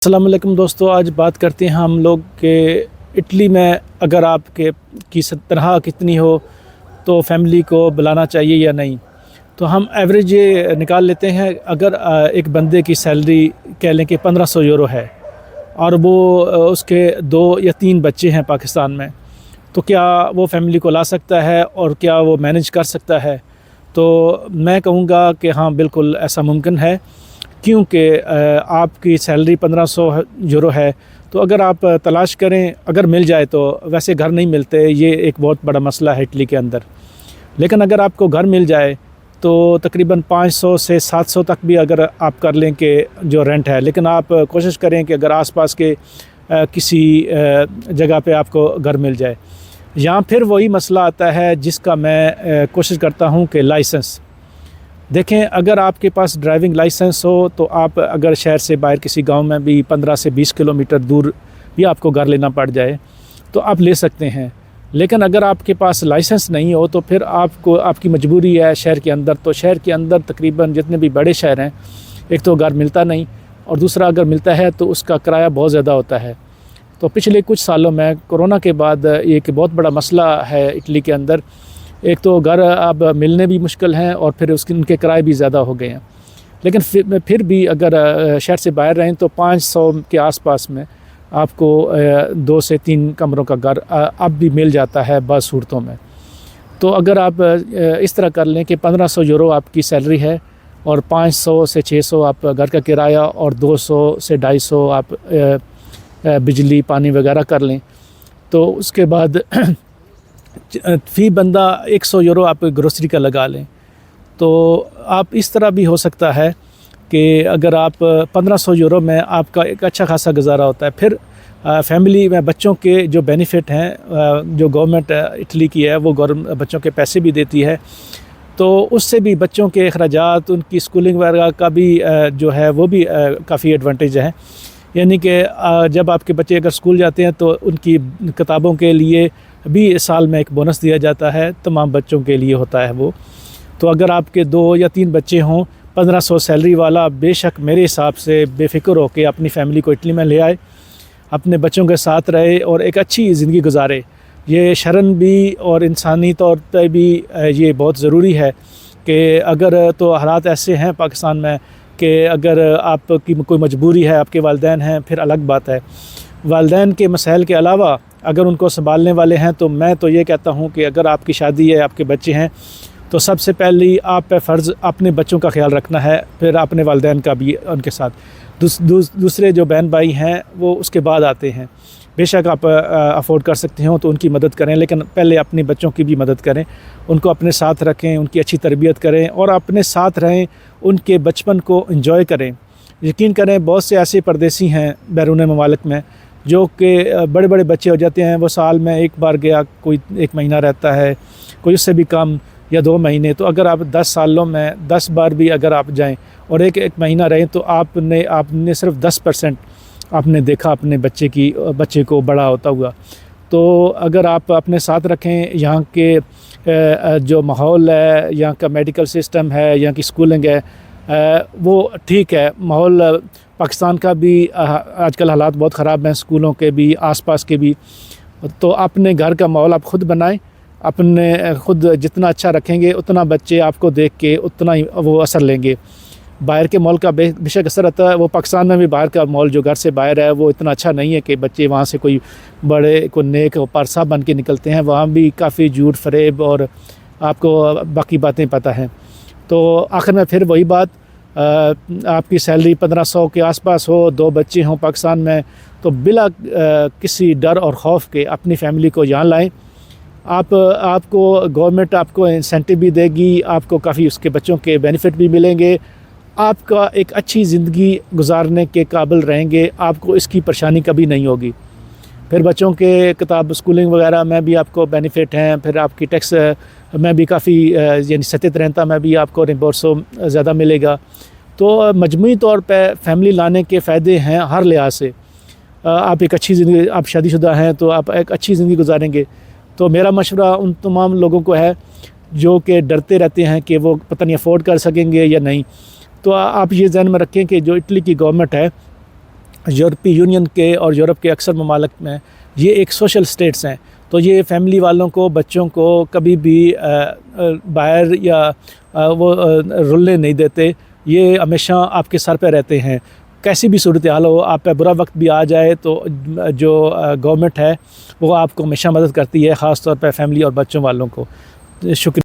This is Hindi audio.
अस्सलाम वालेकुम दोस्तों, आज बात करते हैं हम लोग के इटली में अगर आपके की तनख्वाह कितनी हो तो फैमिली को बुलाना चाहिए या नहीं। तो हम एवरेज ये निकाल लेते हैं। अगर एक बंदे की सैलरी कह लें कि 1500 यूरो है और वो उसके 2 या 3 बच्चे हैं पाकिस्तान में, तो क्या वो फैमिली को ला सकता है और क्या वो मैनेज कर सकता है? तो मैं कहूँगा कि हाँ, बिल्कुल ऐसा मुमकिन है, क्योंकि आपकी सैलरी 1500 यूरो है। तो अगर आप तलाश करें, अगर मिल जाए तो वैसे घर नहीं मिलते, ये एक बहुत बड़ा मसला है इटली के अंदर। लेकिन अगर आपको घर मिल जाए तो तकरीबन 500 से 700 तक भी अगर आप कर लें कि जो रेंट है, लेकिन आप कोशिश करें कि अगर आसपास के किसी जगह पे आपको घर मिल जाए। यहाँ फिर वही मसला आता है जिसका मैं कोशिश करता हूँ कि लाइसेंस। देखें, अगर आपके पास ड्राइविंग लाइसेंस हो तो आप अगर शहर से बाहर किसी गांव में भी 15 से 20 किलोमीटर दूर भी आपको घर लेना पड़ जाए तो आप ले सकते हैं। लेकिन अगर आपके पास लाइसेंस नहीं हो तो फिर आपको आपकी मजबूरी है शहर के अंदर। तो शहर के अंदर तकरीबन जितने भी बड़े शहर हैं, एक तो घर मिलता नहीं और दूसरा अगर मिलता है तो उसका किराया बहुत ज़्यादा होता है। तो पिछले कुछ सालों में कोरोना के बाद एक बहुत बड़ा मसला है इटली के अंदर। एक तो घर अब मिलने भी मुश्किल हैं और फिर उनके किराए भी ज़्यादा हो गए हैं। लेकिन फिर भी अगर शहर से बाहर रहें तो 500 के आसपास में आपको 2 से 3 कमरों का घर अब भी मिल जाता है बस सूरतों में। तो अगर आप इस तरह कर लें कि 1500 यूरो आपकी सैलरी है और 500 से 600 आप घर का किराया और 200 से 250 आप बिजली पानी वगैरह कर लें, तो उसके बाद फ़ी बंदा 100 यूरो आप ग्रोसरी का लगा लें। तो आप इस तरह भी हो सकता है कि अगर आप 1500 यूरो में आपका एक अच्छा खासा गुजारा होता है। फिर फैमिली में बच्चों के जो बेनिफिट हैं, जो गवर्नमेंट इटली की है वो बच्चों के पैसे भी देती है, तो उससे भी बच्चों के अखराजात, उनकी स्कूलिंग वगैरह का भी जो है वो भी काफ़ी एडवांटेज है। यानी कि जब आपके बच्चे अगर स्कूल जाते हैं तो उनकी किताबों के लिए भी साल में एक बोनस दिया जाता है, तमाम बच्चों के लिए होता है वो। तो अगर आपके 2 या 3 बच्चे हों, 1500 सैलरी वाला बेशक मेरे हिसाब से बेफ़िक्र हो के अपनी फ़ैमिली को इटली में ले आए, अपने बच्चों के साथ रहे और एक अच्छी ज़िंदगी गुजारे। ये शरन भी और इंसानी तौर पे भी ये बहुत ज़रूरी है कि अगर तो हालात ऐसे हैं पाकिस्तान में कि अगर आपकी कोई मजबूरी है, आपके वालिदैन हैं, फिर अलग बात है। वालिदैन के मसाइल के अलावा अगर उनको संभालने वाले हैं तो मैं तो ये कहता हूँ कि अगर आपकी शादी है, आपके बच्चे हैं, तो सबसे पहले आप पे फ़र्ज़ अपने बच्चों का ख्याल रखना है, फिर अपने वालिदैन का भी उनके साथ। दूसरे जो बहन भाई हैं वो उसके बाद आते हैं। बेशक आप अफोर्ड कर सकते हो तो उनकी मदद करें, लेकिन पहले अपने बच्चों की भी मदद करें, उनको अपने साथ रखें, उनकी अच्छी तरबियत करें और अपने साथ रहें, उनके बचपन को एंजॉय करें। यकीन करें, बहुत से ऐसे परदेसी हैं बैरून ममालिक में जो कि बड़े बड़े बच्चे हो जाते हैं। वो साल में एक बार गया, कोई 1 महीना रहता है, कोई उससे भी कम या 2 महीने। तो अगर आप 10 सालों में 10 बार भी अगर आप जाएं और एक महीना रहें तो आपने सिर्फ 10% आपने देखा अपने बच्चे को बड़ा होता हुआ। तो अगर आप अपने साथ रखें, यहाँ के जो माहौल है, यहाँ का मेडिकल सिस्टम है, यहाँ की स्कूलिंग है, वो ठीक है। माहौल पाकिस्तान का भी आजकल हालात बहुत ख़राब हैं, स्कूलों के भी, आसपास के भी। तो अपने घर का माहौल आप ख़ुद बनाएं, अपने ख़ुद जितना अच्छा रखेंगे उतना बच्चे आपको देख के उतना ही वो असर लेंगे। बाहर के माहौल का बेशक असर आता है, वो पाकिस्तान में भी बाहर का माहौल जो घर से बाहर है वो इतना अच्छा नहीं है कि बच्चे वहाँ से कोई बड़े को नेक पारसा बन के निकलते हैं। वहाँ भी काफ़ी झूठ फरेब और आपको बाकी बातें पता हैं। तो आखिर में फिर वही बात, आपकी सैलरी 1500 के आसपास हो, 2 बच्चे हों पाकिस्तान में, तो बिला किसी डर और ख़ौफ के अपनी फ़ैमिली को यहाँ लाएं। आपको गवर्नमेंट आपको इंसेंटिव भी देगी, आपको काफ़ी उसके बच्चों के बेनिफिट भी मिलेंगे, आपका एक अच्छी ज़िंदगी गुजारने के काबिल रहेंगे, आपको इसकी परेशानी कभी नहीं होगी। फिर बच्चों के किताब स्कूलिंग वगैरह में भी आपको बेनिफिट हैं। फिर आपकी टैक्स में भी काफ़ी यानी सत्य रहता में भी आपको रिम्बर्सो ज़्यादा मिलेगा। तो मजमूई तौर पे फैमिली लाने के फ़ायदे हैं हर लिहाज से। आप एक अच्छी ज़िंदगी, आप शादीशुदा हैं तो आप एक अच्छी ज़िंदगी गुजारेंगे। तो मेरा मशवरा उन तमाम लोगों को है जो कि डरते रहते हैं कि वो पता नहीं अफोर्ड कर सकेंगे या नहीं, तो आप ये ज़हन में रखें कि जो इटली की गवर्नमेंट है यूरोपीय यूनियन के और यूरोप के अक्सर ममालिक में ये एक सोशल स्टेट्स हैं, तो ये फैमिली वालों को, बच्चों को कभी भी बाहर या वो रुलने नहीं देते। ये हमेशा आपके सर पे रहते हैं, कैसी भी सूरत हाल हो, आप पे बुरा वक्त भी आ जाए तो जो गवर्नमेंट है वो आपको हमेशा मदद करती है, ख़ास तौर पे फैमिली और बच्चों वालों को। शुक्रिया।